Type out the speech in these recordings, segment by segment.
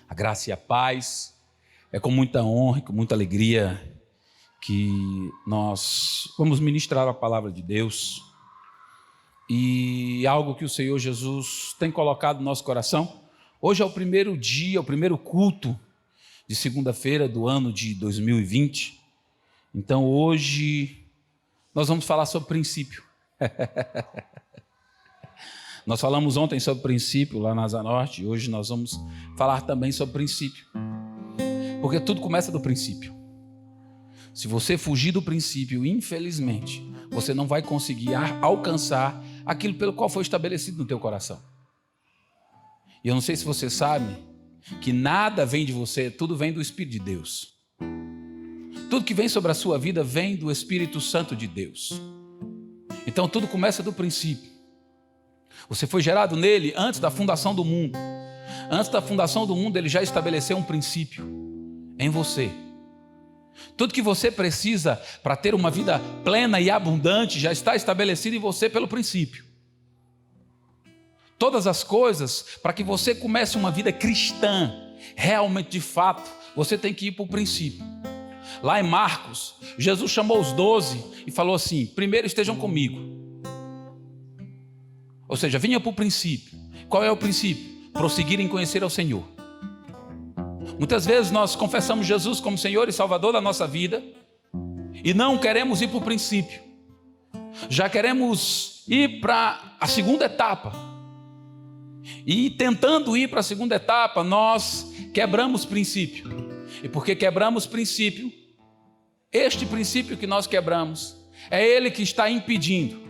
A graça e a paz. É com muita honra e com muita alegria que nós vamos ministrar a palavra de Deus. E algo que o Senhor Jesus tem colocado no nosso coração. Hoje é o primeiro dia, o primeiro culto de segunda-feira do ano de 2020. Então hoje nós vamos falar sobre princípio. Nós falamos ontem sobre princípio lá na Asa Norte, e hoje nós vamos falar também sobre princípio. Porque tudo começa do princípio. Se você fugir do princípio, infelizmente, você não vai conseguir alcançar aquilo pelo qual foi estabelecido no teu coração. E eu não sei se você sabe que nada vem de você, tudo vem do Espírito de Deus. Tudo que vem sobre a sua vida vem do Espírito Santo de Deus. Então tudo começa do princípio. Você foi gerado nele antes da fundação do mundo. Antes da fundação do mundo, ele já estabeleceu um princípio em você. Tudo que você precisa para ter uma vida plena e abundante já está estabelecido em você pelo princípio. Todas as coisas, para que você comece uma vida cristã, realmente de fato, você tem que ir para o princípio. Lá em Marcos, Jesus chamou os 12 e falou assim: primeiro estejam comigo. Ou seja, vinha para o princípio. Qual é o princípio? Prosseguir em conhecer ao Senhor. Muitas vezes nós confessamos Jesus como Senhor e Salvador da nossa vida e não queremos ir para o princípio. Já queremos ir para a segunda etapa. E tentando ir para a segunda etapa, nós quebramos princípio. E porque quebramos princípio, este princípio que nós quebramos, é ele que está impedindo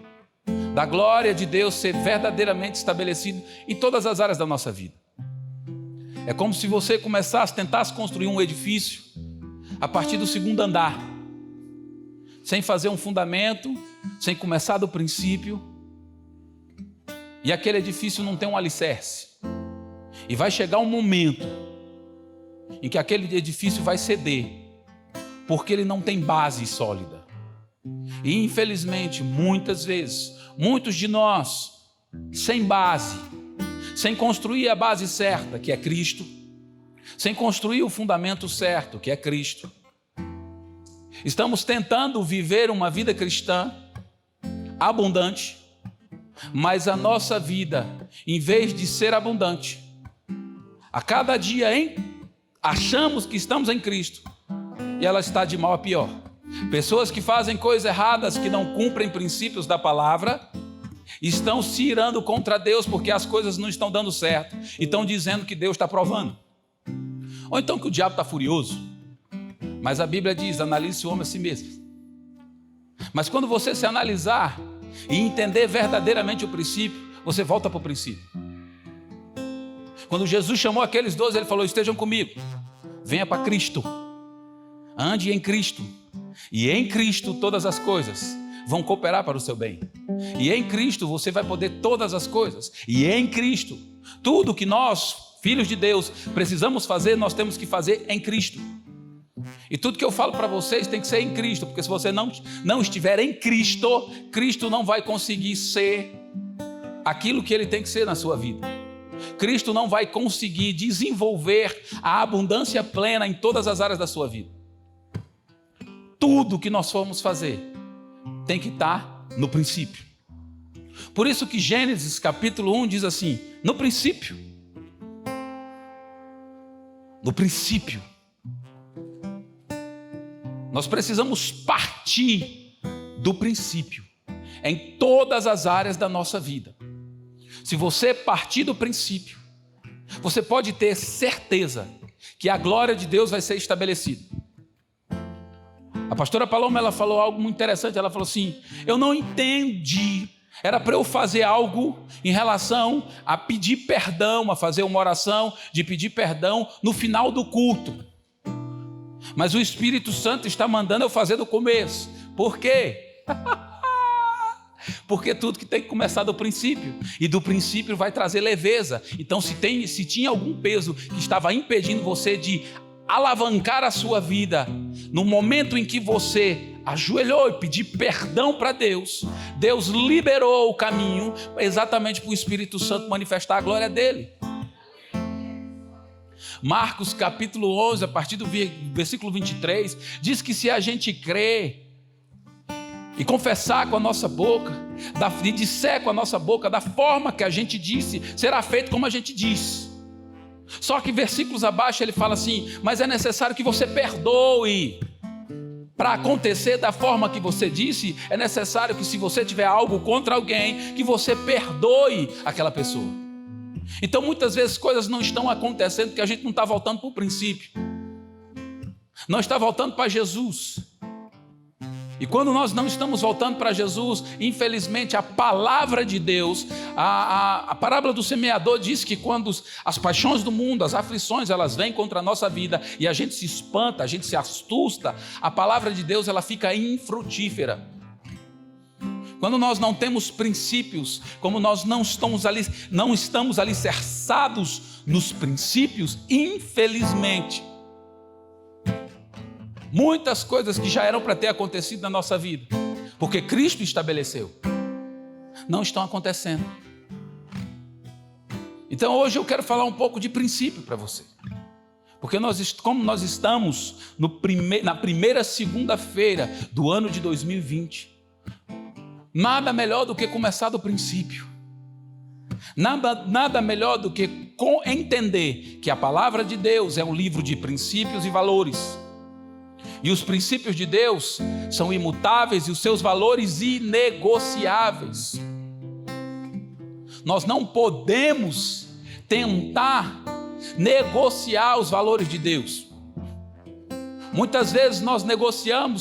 da glória de Deus ser verdadeiramente estabelecido em todas as áreas da nossa vida. É como se você tentasse construir um edifício a partir do segundo andar, sem fazer um fundamento, sem começar do princípio, e aquele edifício não tem um alicerce. E vai chegar um momento em que aquele edifício vai ceder, porque ele não tem base sólida. E infelizmente, muitas vezes, muitos de nós, sem base, sem construir a base certa, que é Cristo, sem construir o fundamento certo, que é Cristo, estamos tentando viver uma vida cristã abundante, mas a nossa vida, em vez de ser abundante, a cada dia, achamos que estamos em Cristo e ela está de mal a pior. Pessoas que fazem coisas erradas, que não cumprem princípios da palavra, estão se irando contra Deus porque as coisas não estão dando certo e estão dizendo que Deus está provando. Ou então que o diabo está furioso. Mas a Bíblia diz: analise o homem a si mesmo. Mas quando você se analisar e entender verdadeiramente o princípio, você volta para o princípio. Quando Jesus chamou aqueles 12, ele falou: estejam comigo, venha para Cristo, ande em Cristo, e em Cristo todas as coisas vão cooperar para o seu bem. E em Cristo você vai poder todas as coisas. E em Cristo, tudo que nós, filhos de Deus, precisamos fazer, nós temos que fazer em Cristo. E tudo que eu falo para vocês tem que ser em Cristo, porque se você não estiver em Cristo, Cristo não vai conseguir ser aquilo que ele tem que ser na sua vida. Cristo não vai conseguir desenvolver a abundância plena em todas as áreas da sua vida. Tudo que nós formos fazer tem que estar no princípio. Por isso que Gênesis capítulo 1 diz assim: no princípio. No princípio. Nós precisamos partir do princípio em todas as áreas da nossa vida. Se você partir do princípio, você pode ter certeza que a glória de Deus vai ser estabelecida. A pastora Paloma, ela falou algo muito interessante. Ela falou assim: eu não entendi, era para eu fazer algo em relação a pedir perdão, a fazer uma oração de pedir perdão no final do culto, mas o Espírito Santo está mandando eu fazer do começo. Por quê? Porque tudo que tem que começar do princípio, e do princípio vai trazer leveza. Então se tinha algum peso que estava impedindo você de alavancar a sua vida, no momento em que você ajoelhou e pediu perdão para Deus, Deus liberou o caminho exatamente para o Espírito Santo manifestar a glória dele. Marcos capítulo 11, a partir do versículo 23, diz que se a gente crer e confessar com a nossa boca, e disser com a nossa boca, da forma que a gente disse, será feito como a gente disse. Só que versículos abaixo ele fala assim: mas é necessário que você perdoe. Para acontecer da forma que você disse, é necessário que, se você tiver algo contra alguém, que você perdoe aquela pessoa. Então muitas vezes coisas não estão acontecendo porque a gente não está voltando para o princípio, não está voltando para Jesus. E quando nós não estamos voltando para Jesus, infelizmente a palavra de Deus, a parábola do semeador diz que quando as paixões do mundo, as aflições, elas vêm contra a nossa vida e a gente se espanta, a gente se assusta, a palavra de Deus ela fica infrutífera. Quando nós não temos princípios, como nós não estamos alicerçados nos princípios, infelizmente, muitas coisas que já eram para ter acontecido na nossa vida, porque Cristo estabeleceu, não estão acontecendo. Então hoje eu quero falar um pouco de princípio para você, porque como nós estamos na primeira segunda-feira do ano de 2020, nada melhor do que começar do princípio, nada melhor do que entender que a palavra de Deus é um livro de princípios e valores. E os princípios de Deus são imutáveis e os seus valores inegociáveis. Nós não podemos tentar negociar os valores de Deus. Muitas vezes nós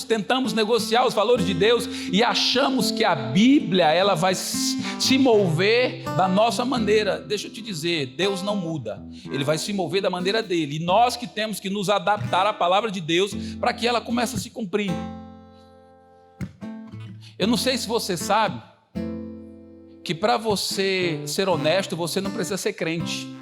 tentamos negociar os valores de Deus e achamos que a Bíblia ela vai se mover da nossa maneira. Deixa eu te dizer, Deus não muda, Ele vai se mover da maneira dele, e nós que temos que nos adaptar à palavra de Deus para que ela comece a se cumprir. Eu não sei se você sabe que para você ser honesto, você não precisa ser crente.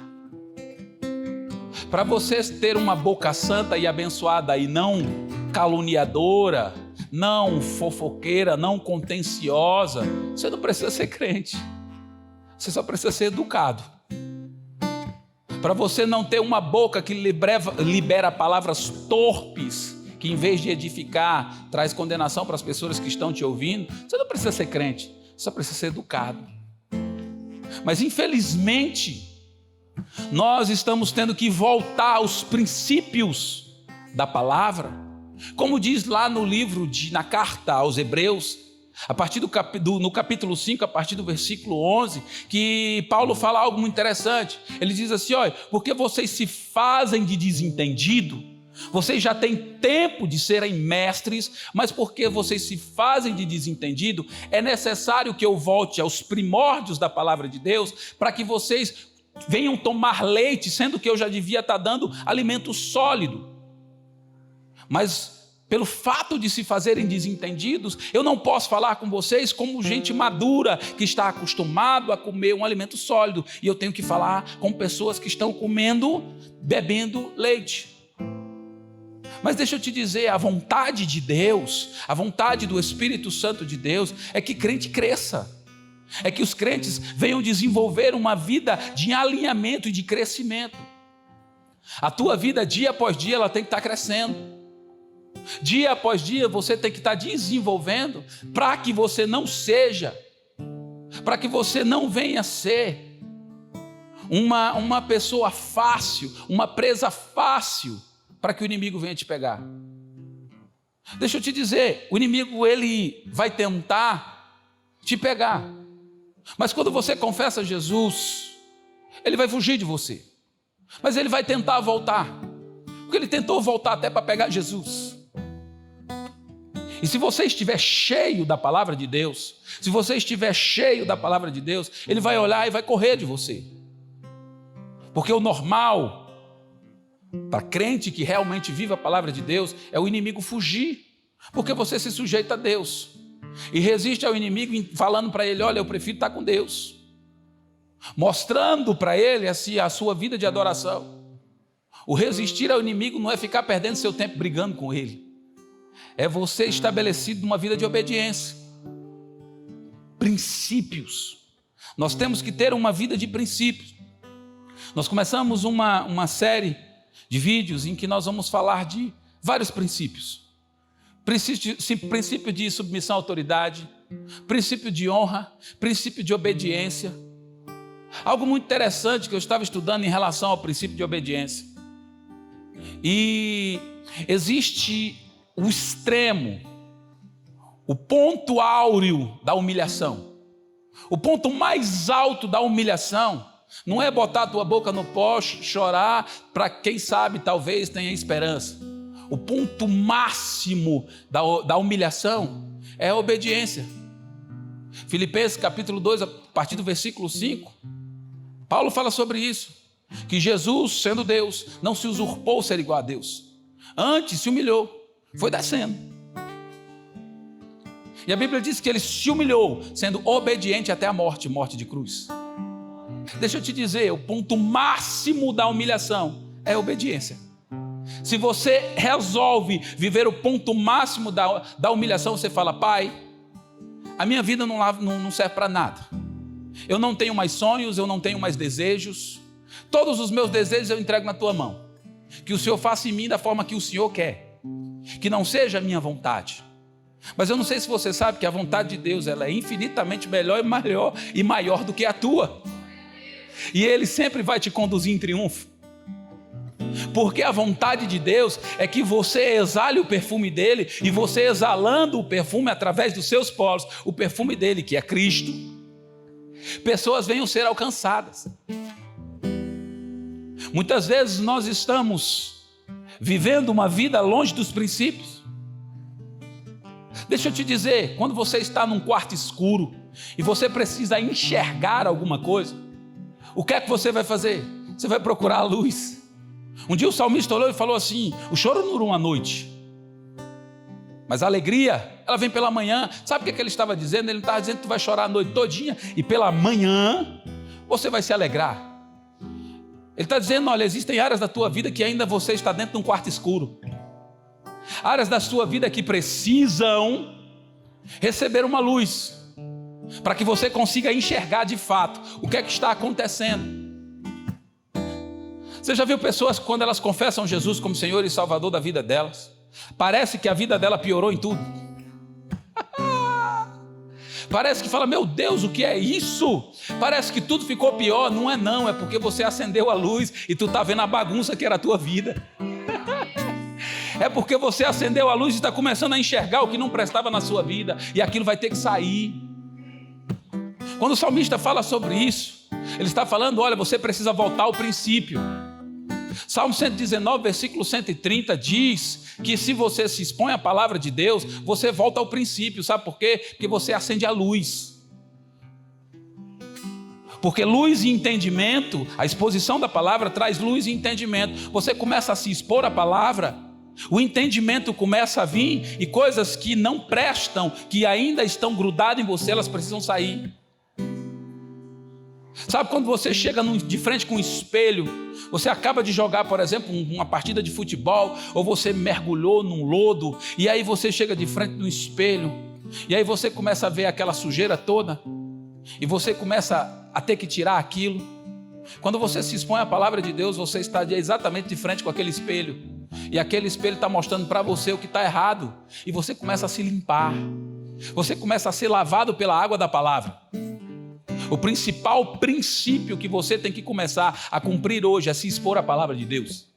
Para você ter uma boca santa e abençoada e não caluniadora, não fofoqueira, não contenciosa, você não precisa ser crente. Você só precisa ser educado. Para você não ter uma boca que libera palavras torpes, que em vez de edificar, traz condenação para as pessoas que estão te ouvindo, você não precisa ser crente, você só precisa ser educado. Mas infelizmente, nós estamos tendo que voltar aos princípios da palavra, como diz lá no livro, na carta aos Hebreus, a partir no capítulo 5, a partir do versículo 11, que Paulo fala algo muito interessante. Ele diz assim: olha, porque vocês se fazem de desentendido, vocês já têm tempo de serem mestres, mas porque vocês se fazem de desentendido, é necessário que eu volte aos primórdios da palavra de Deus, para que vocês venham tomar leite, sendo que eu já devia estar dando alimento sólido. Mas pelo fato de se fazerem desentendidos, eu não posso falar com vocês como gente madura, que está acostumado a comer um alimento sólido, e eu tenho que falar com pessoas que estão bebendo leite. Mas deixa eu te dizer, a vontade de Deus, a vontade do Espírito Santo de Deus, é que crente cresça, é que os crentes venham desenvolver uma vida de alinhamento e de crescimento. A tua vida, dia após dia, ela tem que estar crescendo. Dia após dia, você tem que estar desenvolvendo, para que você não venha a ser uma pessoa fácil, uma presa fácil, para que o inimigo venha te pegar. Deixa eu te dizer, o inimigo ele vai tentar te pegar. Mas quando você confessa Jesus, ele vai fugir de você. Mas ele vai tentar voltar, porque ele tentou voltar até para pegar Jesus. E se você estiver cheio da palavra de Deus, ele vai olhar e vai correr de você. Porque o normal, para crente que realmente vive a palavra de Deus, é o inimigo fugir, porque você se sujeita a Deus. E resiste ao inimigo falando para ele: olha, eu prefiro estar com Deus, mostrando para ele assim, a sua vida de adoração. O resistir ao inimigo não é ficar perdendo seu tempo brigando com ele, é você estabelecido numa vida de obediência. Princípios, nós temos que ter uma vida de princípios. Nós começamos uma série de vídeos em que nós vamos falar de vários princípios. Princípio de submissão à autoridade, princípio de honra, princípio de obediência. Algo muito interessante que eu estava estudando em relação ao princípio de obediência. E existe o extremo, o ponto áureo da humilhação. O ponto mais alto da humilhação não é botar a tua boca no pó, chorar, para quem sabe, talvez tenha esperança. O ponto máximo da humilhação é a obediência. Filipenses capítulo 2, a partir do versículo 5, Paulo fala sobre isso, que Jesus, sendo Deus, não se usurpou ser igual a Deus. Antes se humilhou, foi descendo. E a Bíblia diz que ele se humilhou, sendo obediente até a morte, morte de cruz. Deixa eu te dizer, o ponto máximo da humilhação é a obediência. Se você resolve viver o ponto máximo da humilhação, você fala: Pai, a minha vida não serve para nada. Eu não tenho mais sonhos, eu não tenho mais desejos. Todos os meus desejos eu entrego na tua mão. Que o Senhor faça em mim da forma que o Senhor quer. Que não seja a minha vontade. Mas eu não sei se você sabe que a vontade de Deus ela é infinitamente melhor e maior do que a tua. E Ele sempre vai te conduzir em triunfo. Porque a vontade de Deus é que você exale o perfume dele, e você exalando o perfume através dos seus poros, o perfume dele, que é Cristo, pessoas venham ser alcançadas. Muitas vezes nós estamos vivendo uma vida longe dos princípios. Deixa eu te dizer, quando você está num quarto escuro e você precisa enxergar alguma coisa, o que é que você vai fazer? Você vai procurar a luz. Um dia o salmista olhou e falou assim: o choro não dura uma noite, mas a alegria, ela vem pela manhã. Sabe o que ele estava dizendo? Ele não estava dizendo que tu vai chorar a noite todinha e pela manhã você vai se alegrar. Ele está dizendo: olha, existem áreas da tua vida que ainda você está dentro de um quarto escuro. Áreas da sua vida que precisam receber uma luz, para que você consiga enxergar de fato o que é que está acontecendo. Você já viu pessoas que, quando elas confessam Jesus como Senhor e Salvador da vida delas, parece que a vida dela piorou em tudo. Parece que fala: meu Deus, o que é isso? Parece que tudo ficou pior. Não é não, é porque você acendeu a luz e tu está vendo a bagunça que era a tua vida. É porque você acendeu a luz e está começando a enxergar o que não prestava na sua vida, e aquilo vai ter que sair. Quando o salmista fala sobre isso, ele está falando: olha, você precisa voltar ao princípio. Salmo 119, versículo 130 diz que se você se expõe à palavra de Deus, você volta ao princípio. Sabe por quê? Porque você acende a luz. Porque luz e entendimento, a exposição da palavra traz luz e entendimento. Você começa a se expor à palavra, o entendimento começa a vir, e coisas que não prestam, que ainda estão grudadas em você, elas precisam sair. Sabe quando você chega de frente com um espelho, você acaba de jogar, por exemplo, uma partida de futebol, ou você mergulhou num lodo, e aí você chega de frente no espelho, e aí você começa a ver aquela sujeira toda, e você começa a ter que tirar aquilo. Quando você se expõe à palavra de Deus, você está exatamente de frente com aquele espelho, e aquele espelho está mostrando para você o que está errado, e você começa a se limpar, você começa a ser lavado pela água da palavra. O principal princípio que você tem que começar a cumprir hoje é se expor à palavra de Deus.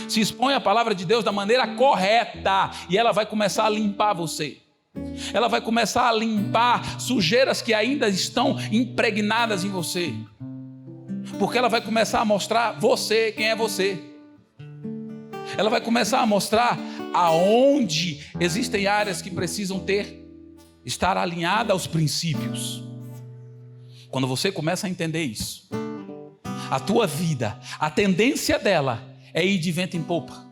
Se expõe à palavra de Deus da maneira correta, e ela vai começar a limpar você. Ela vai começar a limpar sujeiras que ainda estão impregnadas em você, porque ela vai começar a mostrar você, quem é você. Ela vai começar a mostrar aonde existem áreas que precisam estar alinhadas aos princípios. Quando você começa a entender isso, a tua vida, a tendência dela é ir de vento em popa.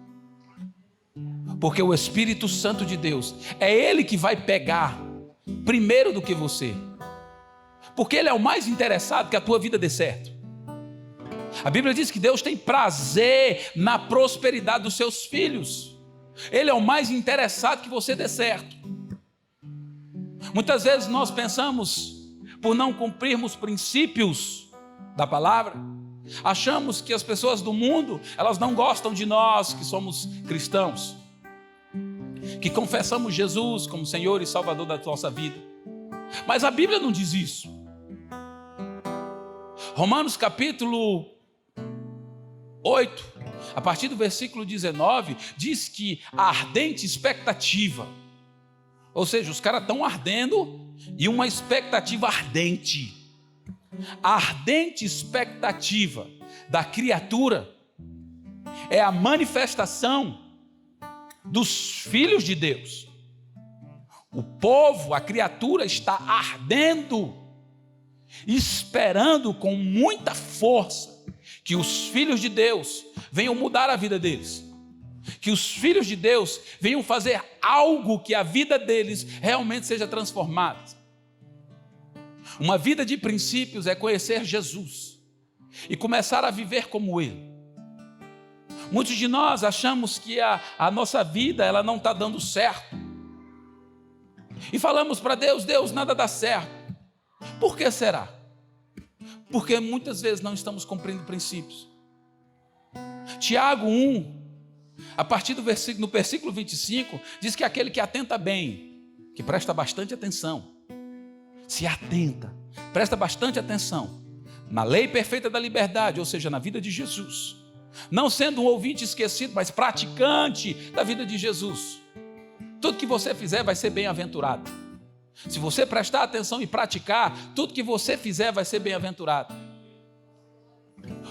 Porque o Espírito Santo de Deus, é Ele que vai pegar primeiro do que você. Porque Ele é o mais interessado que a tua vida dê certo. A Bíblia diz que Deus tem prazer na prosperidade dos seus filhos. Ele é o mais interessado que você dê certo. Muitas vezes nós pensamos, por não cumprirmos princípios da palavra, Achamos que as pessoas do mundo, elas não gostam de nós que somos cristãos, que confessamos Jesus como Senhor e Salvador da nossa vida. Mas a Bíblia não diz isso. Romanos capítulo 8, a partir do versículo 19, diz que a ardente expectativa, ou seja, os caras estão ardendo e uma expectativa ardente. A ardente expectativa da criatura é a manifestação dos filhos de Deus. O povo, a criatura está ardendo, esperando com muita força que os filhos de Deus venham mudar a vida deles, que os filhos de Deus venham fazer algo que a vida deles realmente seja transformada. Uma vida de princípios é conhecer Jesus e começar a viver como Ele. Muitos de nós achamos que a nossa vida ela não está dando certo. E falamos para Deus, Deus, nada dá certo. Por que será? Porque muitas vezes não estamos cumprindo princípios. Tiago 1, a partir do versículo, no versículo 25, diz que aquele que atenta bem, que presta bastante atenção, se atenta, presta bastante atenção na lei perfeita da liberdade, ou seja, na vida de Jesus, não sendo um ouvinte esquecido, mas praticante da vida de Jesus. Tudo que você fizer vai ser bem-aventurado. Se você prestar atenção e praticar, tudo que você fizer vai ser bem-aventurado.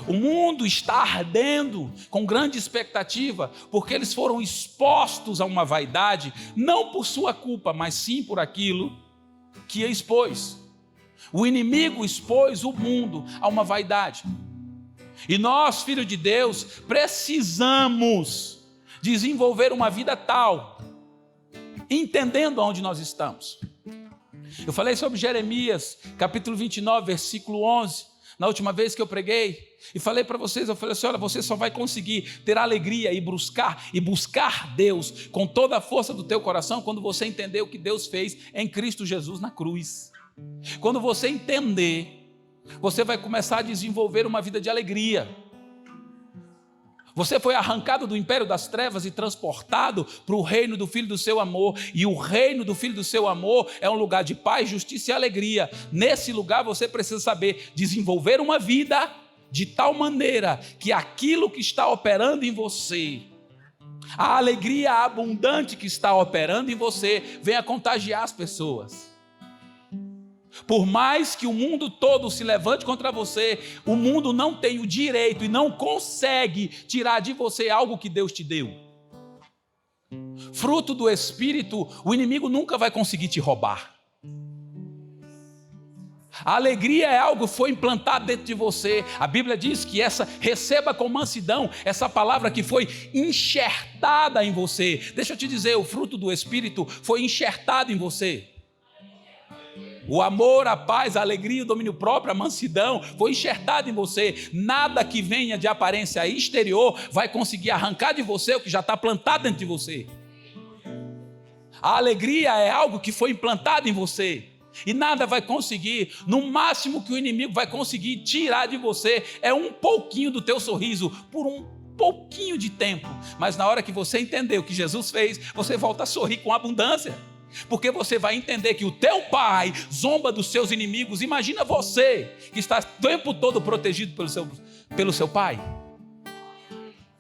O mundo está ardendo com grande expectativa, porque eles foram expostos a uma vaidade, não por sua culpa, mas sim por aquilo que expôs. O inimigo expôs o mundo a uma vaidade. E nós, filhos de Deus, precisamos desenvolver uma vida tal, entendendo onde nós estamos. Eu falei sobre Jeremias, capítulo 29, versículo 11, na última vez que eu preguei, e falei para vocês, eu falei assim, olha, você só vai conseguir ter alegria e buscar Deus com toda a força do teu coração quando você entender o que Deus fez em Cristo Jesus na cruz. Quando você entender, você vai começar a desenvolver uma vida de alegria. Você foi arrancado do império das trevas e transportado para o reino do Filho do seu amor. E o reino do Filho do seu amor é um lugar de paz, justiça e alegria. Nesse lugar você precisa saber desenvolver uma vida de tal maneira que aquilo que está operando em você, a alegria abundante que está operando em você, venha contagiar as pessoas. Por mais que o mundo todo se levante contra você, o mundo não tem o direito e não consegue tirar de você algo que Deus te deu. Fruto do Espírito, o inimigo nunca vai conseguir te roubar. A alegria é algo que foi implantado dentro de você. A Bíblia diz que receba com mansidão essa palavra que foi enxertada em você. Deixa eu te dizer, o fruto do Espírito foi enxertado em você. O amor, a paz, a alegria, o domínio próprio, a mansidão foi enxertado em você. Nada que venha de aparência exterior vai conseguir arrancar de você o que já está plantado dentro de você. A alegria é algo que foi implantado em você. E nada vai conseguir, no máximo que o inimigo vai conseguir tirar de você é um pouquinho do teu sorriso, por um pouquinho de tempo. Mas na hora que você entender o que Jesus fez, você volta a sorrir com abundância. Porque você vai entender que o teu pai zomba dos seus inimigos. Imagina você que está o tempo todo protegido pelo seu pai.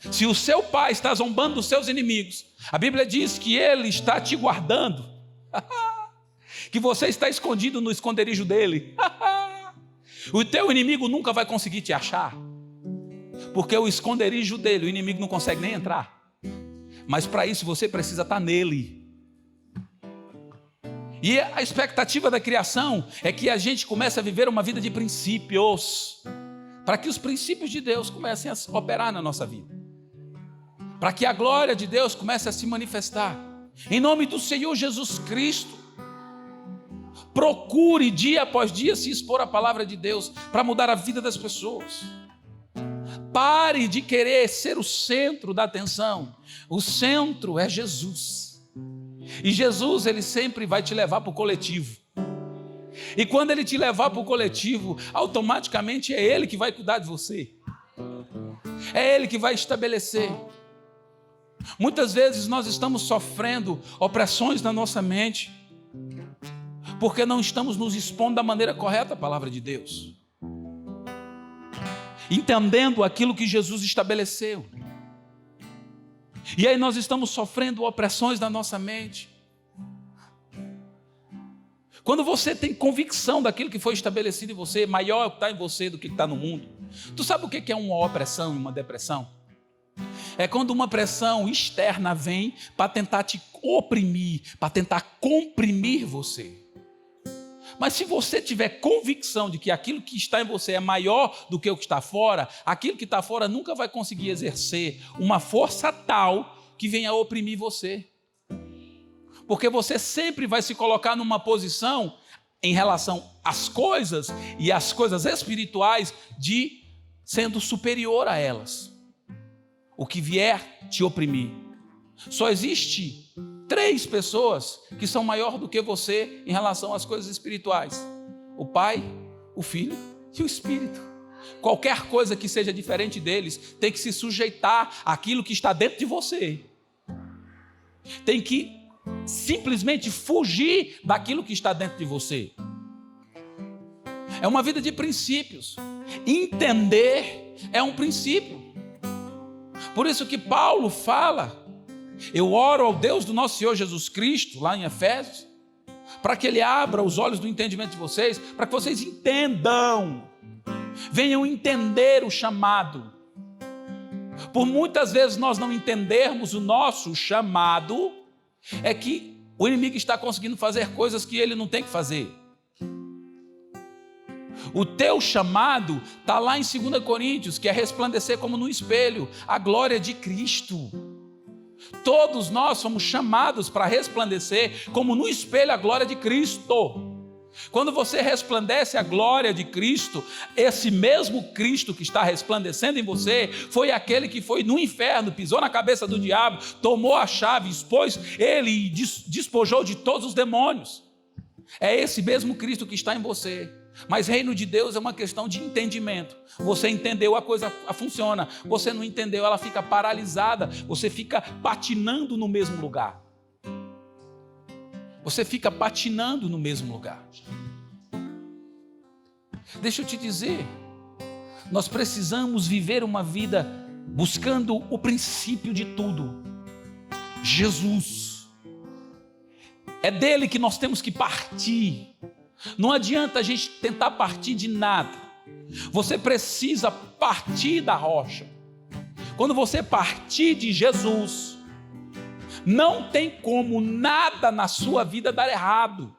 Se o seu pai está zombando dos seus inimigos, a Bíblia diz que ele está te guardando. Que você está escondido no esconderijo dele. O teu inimigo nunca vai conseguir te achar. Porque o esconderijo dele, o inimigo não consegue nem entrar. Mas para isso você precisa estar nele. E a expectativa da criação é que a gente comece a viver uma vida de princípios, para que os princípios de Deus comecem a operar na nossa vida, para que a glória de Deus comece a se manifestar. Em nome do Senhor Jesus Cristo, procure dia após dia se expor à palavra de Deus para mudar a vida das pessoas. Pare de querer ser o centro da atenção. O centro é Jesus. E Jesus, ele sempre vai te levar para o coletivo. E quando ele te levar para o coletivo, automaticamente é ele que vai cuidar de você. É Ele que vai estabelecer. Muitas vezes nós estamos sofrendo opressões na nossa mente, porque não estamos nos expondo da maneira correta à palavra de Deus, entendendo aquilo que Jesus estabeleceu. E aí nós estamos sofrendo opressões na nossa mente. Quando você tem convicção daquilo que foi estabelecido em você, maior é o que está em você do que está no mundo. Tu sabe o que é uma opressão e uma depressão? É quando uma pressão externa vem para tentar te oprimir, para tentar comprimir você. Mas se você tiver convicção de que aquilo que está em você é maior do que o que está fora, aquilo que está fora nunca vai conseguir exercer uma força tal que venha oprimir você. Porque você sempre vai se colocar numa posição em relação às coisas e às coisas espirituais de sendo superior a elas. O que vier te oprimir. Só existe 3 pessoas que são maior do que você em relação às coisas espirituais: o Pai, o Filho e o Espírito. Qualquer coisa que seja diferente deles tem que se sujeitar àquilo que está dentro de você. Tem que simplesmente fugir daquilo que está dentro de você. É uma vida de princípios. Entender é um princípio. Por isso que Paulo fala: eu oro ao Deus do nosso Senhor Jesus Cristo, lá em Efésios, para que Ele abra os olhos do entendimento de vocês, para que vocês entendam, venham entender o chamado. Por muitas vezes nós não entendermos o nosso chamado, é que o inimigo está conseguindo fazer coisas que ele não tem que fazer. O teu chamado está lá em 2 Coríntios, que é resplandecer como no espelho a glória de Cristo. Todos nós somos chamados para resplandecer como no espelho a glória de Cristo. Quando você resplandece a glória de Cristo, esse mesmo Cristo que está resplandecendo em você foi aquele que foi no inferno, pisou na cabeça do diabo, tomou a chave, expôs ele e despojou de todos os demônios. É esse mesmo Cristo que está em você. Mas reino de Deus é uma questão de entendimento. Você entendeu, a coisa funciona. Você não entendeu, ela fica paralisada. Você fica patinando no mesmo lugar. Você fica patinando no mesmo lugar. Deixa eu te dizer, nós precisamos viver uma vida buscando o princípio de tudo: Jesus. É dele que nós temos que partir. Não adianta a gente tentar partir de nada. Você precisa partir da rocha. Quando você partir de Jesus, não tem como nada na sua vida dar errado,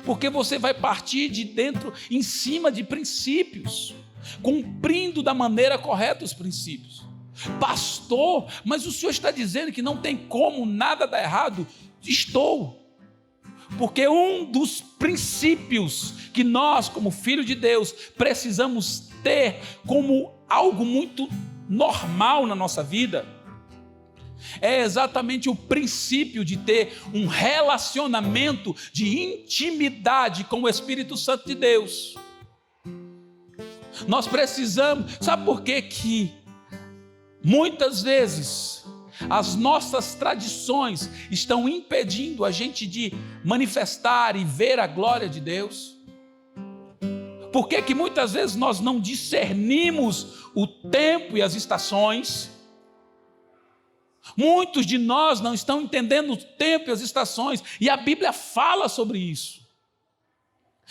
porque você vai partir de dentro, em cima de princípios, cumprindo da maneira correta os princípios. Pastor, mas o senhor está dizendo que não tem como nada dar errado? Estou. Porque um dos princípios que nós, como filhos de Deus, precisamos ter como algo muito normal na nossa vida, é exatamente o princípio de ter um relacionamento de intimidade com o Espírito Santo de Deus. Nós precisamos, sabe por quê que muitas vezes as nossas tradições estão impedindo a gente de manifestar e ver a glória de Deus? Por que que muitas vezes nós não discernimos o tempo e as estações? Muitos de nós não estão entendendo o tempo e as estações, e a Bíblia fala sobre isso.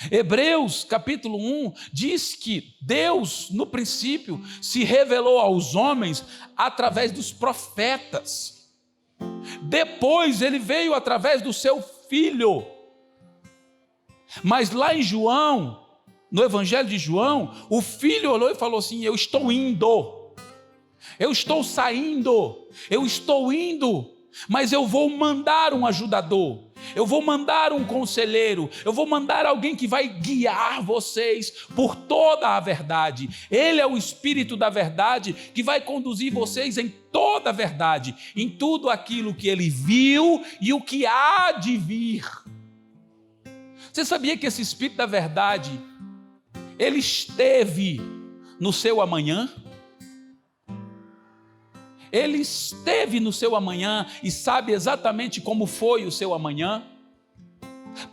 Hebreus capítulo 1 diz que Deus no princípio se revelou aos homens através dos profetas. Depois ele veio através do seu Filho. Mas lá em João, no Evangelho de João, o Filho olhou e falou assim: eu estou indo, eu estou saindo, eu estou indo, mas eu vou mandar um ajudador, eu vou mandar um conselheiro, eu vou mandar alguém que vai guiar vocês por toda a verdade. Ele é o Espírito da verdade que vai conduzir vocês em toda a verdade, em tudo aquilo que ele viu e o que há de vir. Você sabia que esse Espírito da verdade, ele esteve no seu amanhã? Ele esteve no seu amanhã e sabe exatamente como foi o seu amanhã.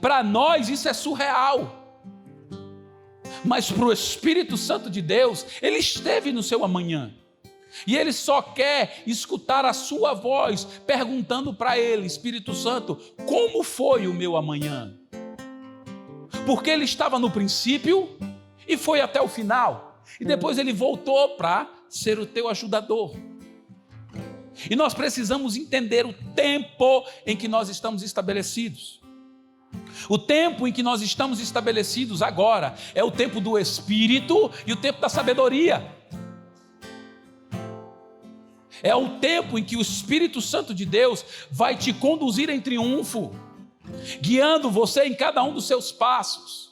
Para nós isso é surreal. Mas para o Espírito Santo de Deus, ele esteve no seu amanhã. E ele só quer escutar a sua voz, perguntando para ele: Espírito Santo, como foi o meu amanhã? Porque ele estava no princípio e foi até o final. E depois ele voltou para ser o teu ajudador. E nós precisamos entender o tempo em que nós estamos estabelecidos. O tempo em que nós estamos estabelecidos agora é o tempo do Espírito e o tempo da sabedoria. É o tempo em que o Espírito Santo de Deus vai te conduzir em triunfo, guiando você em cada um dos seus passos,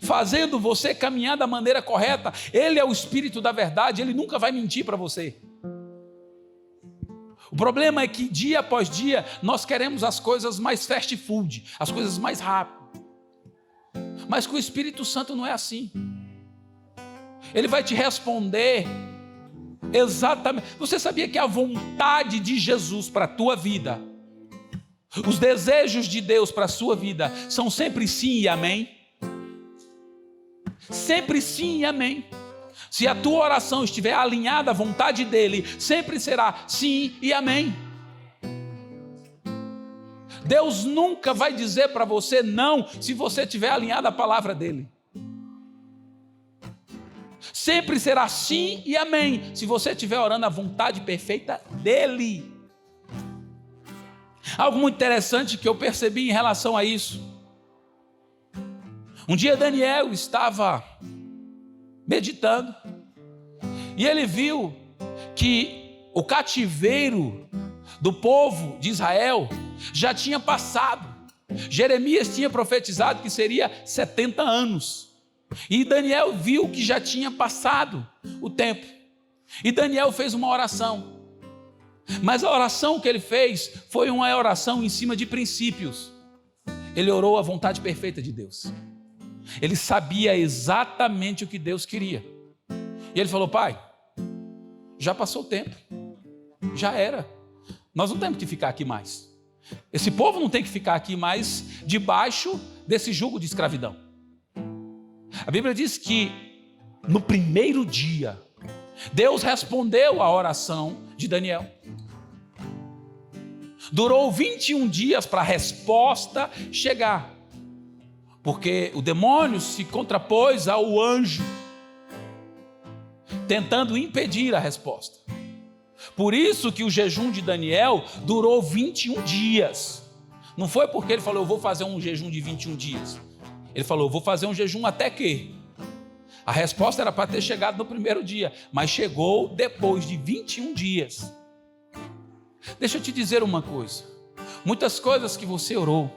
fazendo você caminhar da maneira correta. Ele é o Espírito da verdade, ele nunca vai mentir para você. O problema é que dia após dia nós queremos as coisas mais fast food, as coisas mais rápido. Mas com o Espírito Santo não é assim. Ele vai te responder exatamente. Você sabia que a vontade de Jesus para a tua vida, os desejos de Deus para a sua vida são sempre sim e amém? Sempre sim e amém. Se a tua oração estiver alinhada à vontade dele, sempre será sim e amém. Deus nunca vai dizer para você não, se você estiver alinhado à palavra dele. Sempre será sim e amém, se você estiver orando à vontade perfeita dele. Algo muito interessante que eu percebi em relação a isso. Um dia Daniel estava meditando e ele viu que o cativeiro do povo de Israel já tinha passado. Jeremias tinha profetizado que seria 70 anos. E Daniel viu que já tinha passado o tempo. E Daniel fez uma oração. Mas a oração que ele fez foi uma oração em cima de princípios. Ele orou a vontade perfeita de Deus. Ele sabia exatamente o que Deus queria. E ele falou: Pai, já passou o tempo. Já era. Nós não temos que ficar aqui mais. Esse povo não tem que ficar aqui mais debaixo desse jugo de escravidão. A Bíblia diz que no primeiro dia, Deus respondeu à oração de Daniel. Durou 21 dias para a resposta chegar. Porque o demônio se contrapôs ao anjo, tentando impedir a resposta. Por isso que o jejum de Daniel durou 21 dias. Não foi porque ele falou: eu vou fazer um jejum de 21 dias. Ele falou: eu vou fazer um jejum até que. A resposta era para ter chegado no primeiro dia, mas chegou depois de 21 dias. Deixa eu te dizer uma coisa. Muitas coisas que você orou,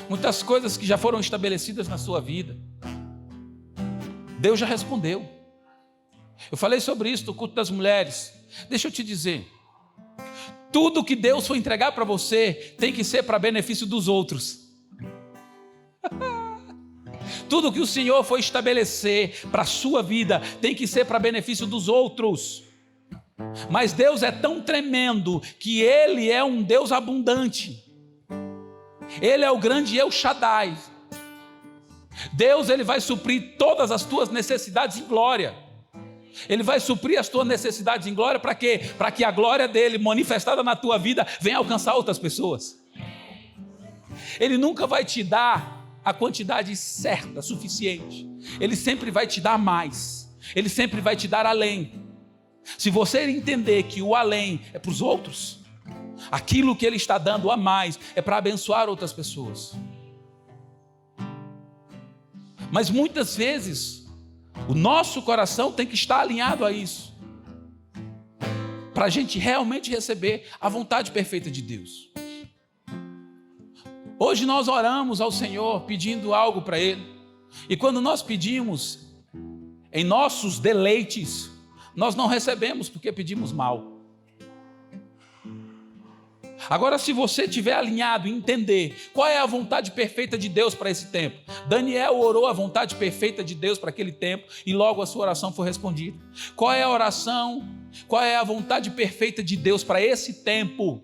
muitas coisas que já foram estabelecidas na sua vida, Deus já respondeu. Eu falei sobre isso no culto das mulheres. Deixa eu te dizer, tudo que Deus for entregar para você tem que ser para benefício dos outros. Tudo que o Senhor for estabelecer para a sua vida tem que ser para benefício dos outros. Mas Deus é tão tremendo que Ele é um Deus abundante. Ele é o grande El Shaddai. Deus, Ele vai suprir todas as tuas necessidades em glória. Ele vai suprir as tuas necessidades em glória para quê? Para que a glória dele, manifestada na tua vida, venha alcançar outras pessoas. Ele nunca vai te dar a quantidade certa, suficiente. Ele sempre vai te dar mais. Ele sempre vai te dar além. Se você entender que o além é para os outros, aquilo que Ele está dando a mais é para abençoar outras pessoas. Mas muitas vezes o nosso coração tem que estar alinhado a isso, para a gente realmente receber a vontade perfeita de Deus. Hoje nós oramos ao Senhor pedindo algo para Ele, e quando nós pedimos em nossos deleites, nós não recebemos porque pedimos mal. Agora, se você estiver alinhado e entender qual é a vontade perfeita de Deus para esse tempo. Daniel orou a vontade perfeita de Deus para aquele tempo e logo a sua oração foi respondida. Qual é a oração Qual é a vontade perfeita de Deus para esse tempo?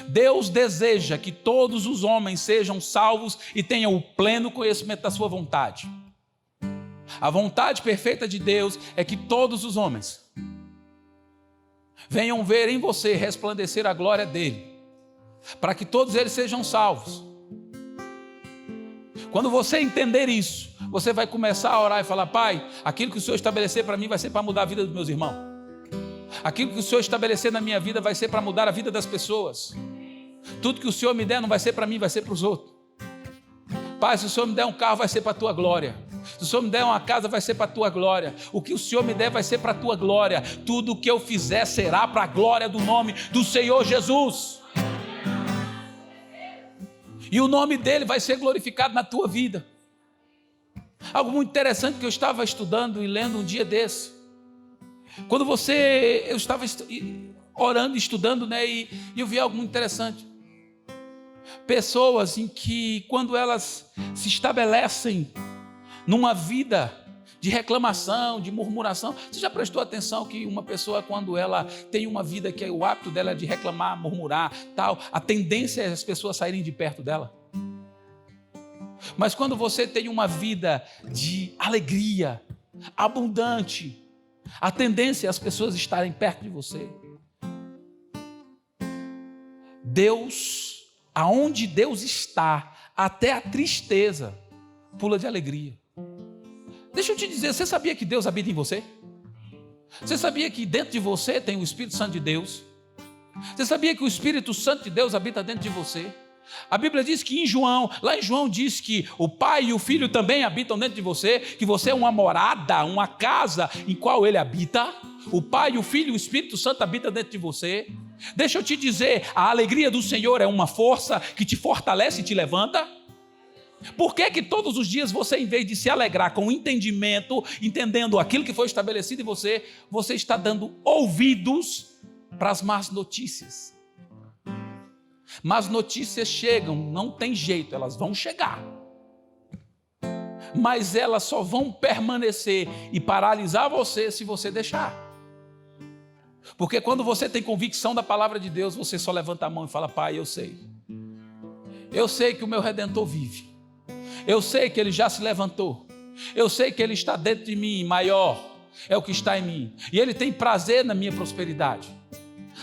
Deus deseja que todos os homens sejam salvos e tenham o pleno conhecimento da sua vontade. A vontade perfeita de Deus é que todos os homens venham ver em você resplandecer a glória dele, para que todos eles sejam salvos. Quando você entender isso, você vai começar a orar e falar: Pai, aquilo que o Senhor estabelecer para mim vai ser para mudar a vida dos meus irmãos. Aquilo que o Senhor estabelecer na minha vida vai ser para mudar a vida das pessoas. Tudo que o Senhor me der não vai ser para mim, vai ser para os outros. Pai, se o Senhor me der um carro, vai ser para a tua glória. Se o Senhor me der uma casa, vai ser para a tua glória. O que o Senhor me der vai ser para a tua glória. Tudo o que eu fizer será para a glória do nome do Senhor Jesus. E o nome dele vai ser glorificado na tua vida. Algo muito interessante que eu estava estudando e lendo um dia desse. Quando eu estava orando, estudando, né, e eu vi algo muito interessante. Pessoas em que, quando elas se estabelecem numa vida de reclamação, de murmuração, você já prestou atenção que uma pessoa, quando ela tem uma vida que o hábito dela é de reclamar, murmurar, tal, a tendência é as pessoas saírem de perto dela? Mas quando você tem uma vida de alegria, abundante, a tendência é as pessoas estarem perto de você. Deus, aonde Deus está, até a tristeza pula de alegria. Deixa eu te dizer, você sabia que Deus habita em você? Você sabia que dentro de você tem o Espírito Santo de Deus? Você sabia que o Espírito Santo de Deus habita dentro de você? A Bíblia diz que lá em João diz que o Pai e o Filho também habitam dentro de você, que você é uma morada, uma casa em qual Ele habita. O Pai, o Filho e o Espírito Santo habitam dentro de você. Deixa eu te dizer, a alegria do Senhor é uma força que te fortalece e te levanta. Por que que todos os dias você, em vez de se alegrar com o entendimento, entendendo aquilo que foi estabelecido em você, você está dando ouvidos para as más notícias? Más notícias chegam, não tem jeito, elas vão chegar. Mas elas só vão permanecer e paralisar você se você deixar. Porque quando você tem convicção da palavra de Deus, você só levanta a mão e fala: Pai, eu sei. Eu sei que o meu Redentor vive. Eu sei que Ele já se levantou. Eu sei que Ele está dentro de mim, maior é o que está em mim. E Ele tem prazer na minha prosperidade.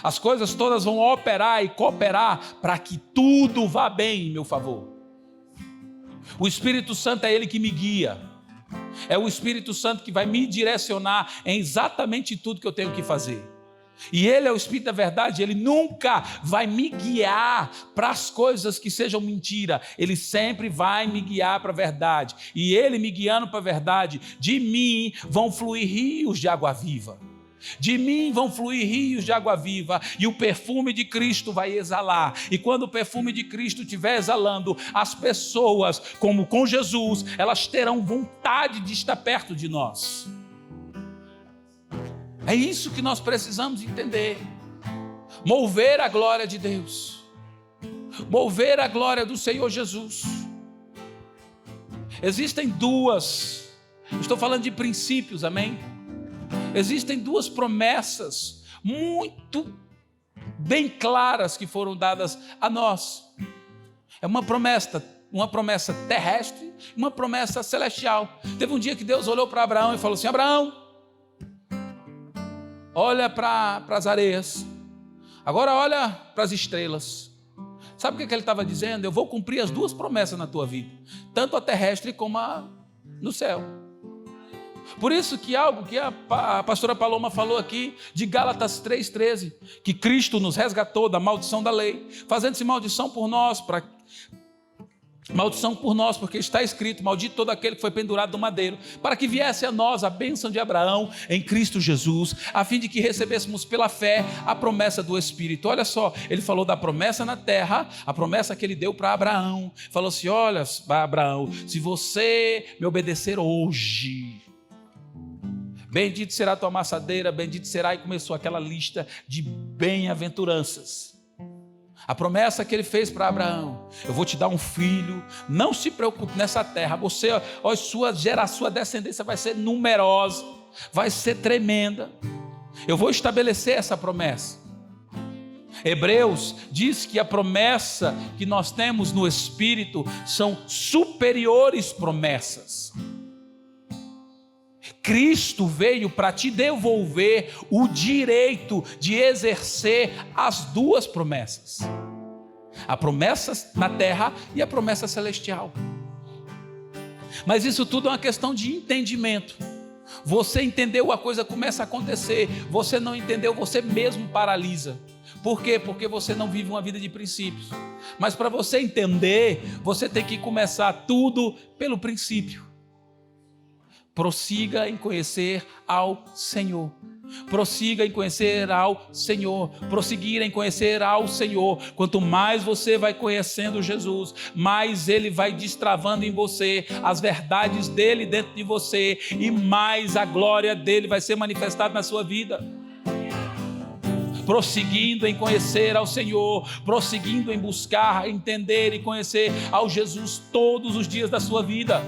As coisas todas vão operar e cooperar para que tudo vá bem em meu favor. O Espírito Santo é Ele que me guia. É o Espírito Santo que vai me direcionar em exatamente tudo que eu tenho que fazer. E Ele é o Espírito da verdade. Ele nunca vai me guiar para as coisas que sejam mentira. Ele sempre vai me guiar para a verdade. E Ele me guiando para a verdade, de mim vão fluir rios de água viva. De mim vão fluir rios de água viva, e o perfume de Cristo vai exalar. E quando o perfume de Cristo estiver exalando, as pessoas, como com Jesus, elas terão vontade de estar perto de nós. É isso que nós precisamos entender. Mover a glória de Deus, mover a glória do Senhor Jesus. Existem estou falando de princípios, amém? Existem duas promessas muito bem claras que foram dadas a nós. É uma promessa terrestre, uma promessa celestial. Teve um dia que Deus olhou para Abraão e falou assim: Abraão, olha para as areias, agora olha para as estrelas. Sabe o que ele estava dizendo? Eu vou cumprir as duas promessas na tua vida, tanto a terrestre como a no céu. Por isso que algo que a pastora Paloma falou aqui, de Gálatas 3,13, que Cristo nos resgatou da maldição da lei, fazendo-se maldição por nós, porque está escrito: maldito todo aquele que foi pendurado no madeiro, para que viesse a nós a bênção de Abraão em Cristo Jesus, a fim de que recebêssemos pela fé a promessa do Espírito. Olha só, ele falou da promessa na terra, a promessa que ele deu para Abraão. Falou assim: olha, Abraão, se você me obedecer hoje, bendito será a tua amassadeira, bendito será, e começou aquela lista de bem-aventuranças. A promessa que ele fez para Abraão: eu vou te dar um filho, não se preocupe nessa terra, você, sua descendência vai ser numerosa, vai ser tremenda. Eu vou estabelecer essa promessa. Hebreus diz que a promessa que nós temos no Espírito são superiores promessas. Cristo veio para te devolver o direito de exercer as duas promessas. A promessa na terra e a promessa celestial. Mas isso tudo é uma questão de entendimento. Você entendeu, a coisa começa a acontecer. Você não entendeu, você mesmo paralisa. Por quê? Porque você não vive uma vida de princípios. Mas para você entender, você tem que começar tudo pelo princípio. Prossiga em conhecer ao Senhor. Prossiga em conhecer ao Senhor. Prosseguir em conhecer ao Senhor. Quanto mais você vai conhecendo Jesus, mais Ele vai destravando em você as verdades dEle dentro de você, e mais a glória dEle vai ser manifestada na sua vida. Prosseguindo em conhecer ao Senhor, prosseguindo em buscar, entender e conhecer ao Jesus todos os dias da sua vida.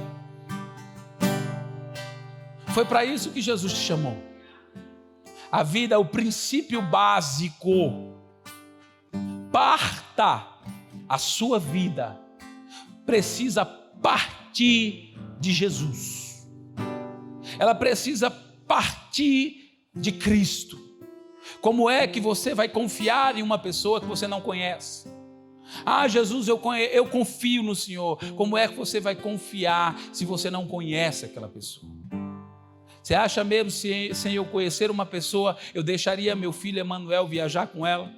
Foi para isso que Jesus te chamou. A vida é o princípio básico. Parta. A sua vida precisa partir de Jesus. Ela precisa partir de Cristo. Como é que você vai confiar em uma pessoa que você não conhece? Ah, Jesus, eu confio no Senhor. Como é que você vai confiar se você não conhece aquela pessoa? Você acha mesmo que sem eu conhecer uma pessoa, eu deixaria meu filho Emanuel viajar com ela?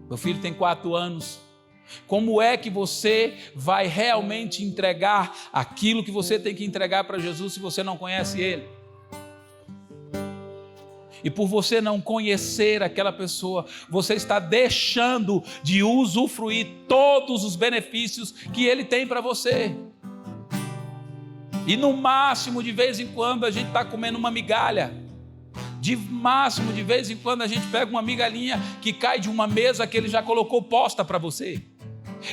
Meu filho tem 4 anos. Como é que você vai realmente entregar aquilo que você tem que entregar para Jesus se você não conhece Ele? E por você não conhecer aquela pessoa, você está deixando de usufruir todos os benefícios que Ele tem para você. E no máximo, de vez em quando, a gente está comendo uma migalha. De máximo, de vez em quando, a gente pega uma migalhinha que cai de uma mesa que Ele já colocou posta para você.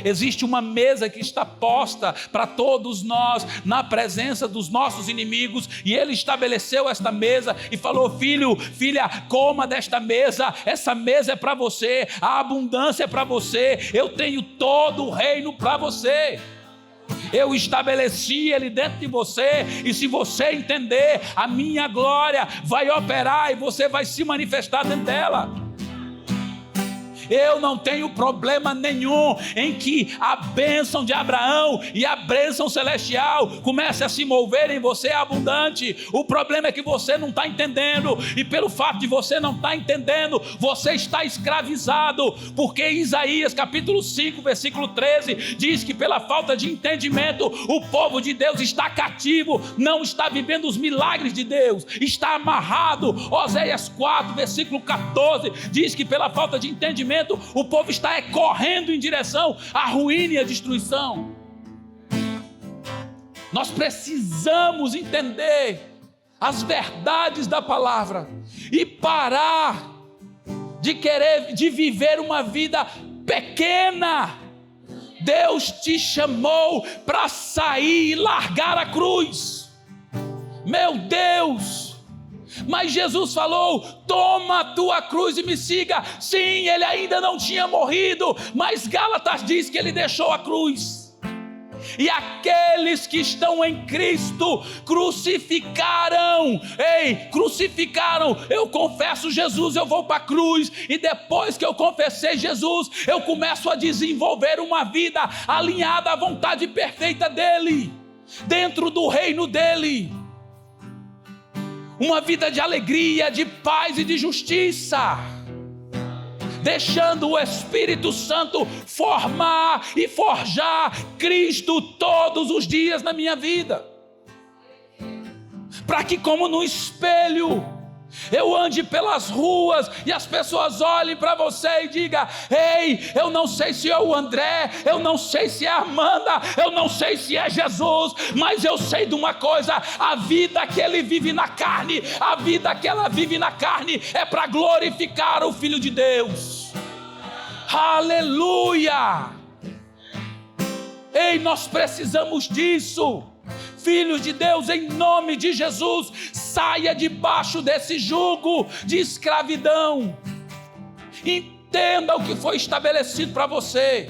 Existe uma mesa que está posta para todos nós, na presença dos nossos inimigos, e Ele estabeleceu esta mesa e falou: filho, filha, coma desta mesa, essa mesa é para você, a abundância é para você, eu tenho todo o reino para você. Eu estabeleci Ele dentro de você, e se você entender, a minha glória vai operar e você vai se manifestar dentro dela. Eu não tenho problema nenhum em que a bênção de Abraão e a bênção celestial comece a se mover em você abundante. O problema é que você não está entendendo, e pelo fato de você não estar entendendo, você está escravizado, porque Isaías capítulo 5 versículo 13 diz que pela falta de entendimento o povo de Deus está cativo, não está vivendo os milagres de Deus, está amarrado. Oséias 4 versículo 14 diz que pela falta de entendimento o povo está correndo em direção à ruína e à destruição. Nós precisamos entender as verdades da palavra e parar de viver uma vida pequena. Deus te chamou para sair e largar a cruz. Meu Deus! Mas Jesus falou: toma a tua cruz e me siga. Sim, Ele ainda não tinha morrido, mas Gálatas diz que Ele deixou a cruz. E aqueles que estão em Cristo crucificaram. Crucificaram. Eu confesso Jesus, eu vou para a cruz, e depois que eu confessei Jesus, eu começo a desenvolver uma vida alinhada à vontade perfeita dEle, dentro do reino dEle. Uma vida de alegria, de paz e de justiça, deixando o Espírito Santo formar e forjar Cristo todos os dias na minha vida, para que, como no espelho, eu ande pelas ruas e as pessoas olhem para você e digam: ei, eu não sei se é o André, eu não sei se é a Amanda, eu não sei se é Jesus, mas eu sei de uma coisa: a vida que ele vive na carne, a vida que ela vive na carne é para glorificar o Filho de Deus. Aleluia! Ei, nós precisamos disso. Filhos de Deus, em nome de Jesus, Saia debaixo desse jugo de escravidão. Entenda o que foi estabelecido para você.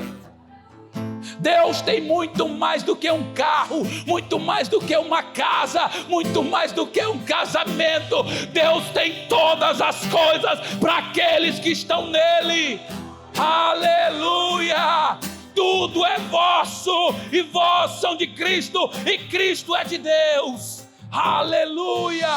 Deus tem muito mais do que um carro, muito mais do que uma casa, muito mais do que um casamento. Deus tem todas as coisas para aqueles que estão nele. Aleluia! Tudo é vosso e vós são de Cristo e Cristo é de Deus. Aleluia!